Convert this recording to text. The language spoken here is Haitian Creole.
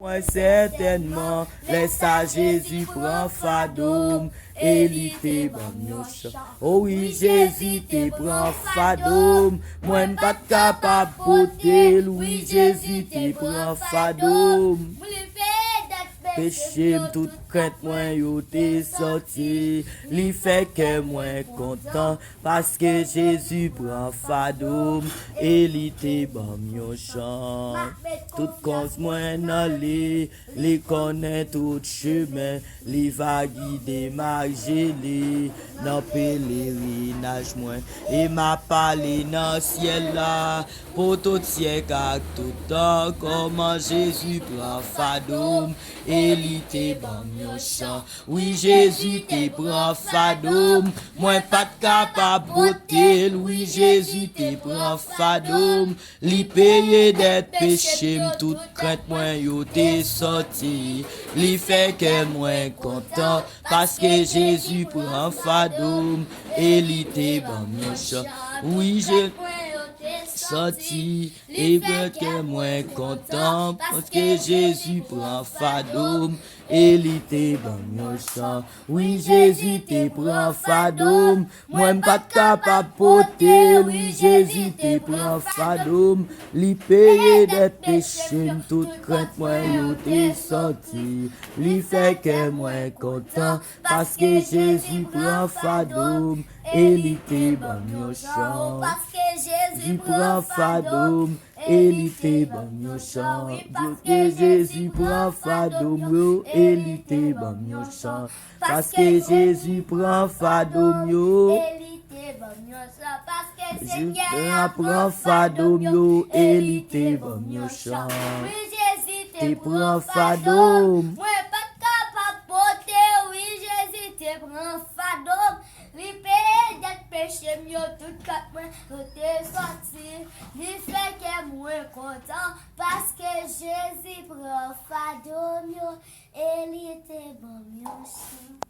Moi certainement, laisse à Jésus prend fadom, et li te ban yon chan. Oh oui, Jésus te prend fadom, moi pas capable porter, oui, Jésus te prend fadom. Péché toute crainte moi yo te sorti, li fait que moi content parce que Jésus prend fadom et li te ban yon chant. Tout cause moi nan li connaît tout chemin, li va guider ma gelée dans pèlerinage moi et m'a parlé dans ciel là pour tout siècle à tout temps comment Jésus prend fadom et li te ban yon chant. Oui, Jésus te prend fadom, moi pas capable porter. Oui, Jésus te prend fadom, li paye des péchés, toute crainte moi yo te sorti. Li fait que moi content parce que Jésus prend fadom et li te ban yon chant. Oui, j'ai sorti et que moi content parce que Jésus prend fadom et li te ban yon chant. Oui, Jésus te prend fadom, moi pas capable porter. Oui, Jésus te prend fadom, li paye des péchés, toute crainte moi yo te sorti. Li fait que moi content parce que Jésus prend fadom et li te ban yon chant. Jésus prend fadom et li te ban yon chant. Parce que Jésus prend fadom yo et li te ban yon chant. Parce que Jésus prend fadom yo. Jésus prend fadom yo et li te ban yon chant. Te prend fadom. Li paye des péchés, mieux tout quatre mois, t'es sorti. Li fait que moi content, parce que Jésus prend fadom, et il était bon, mieux.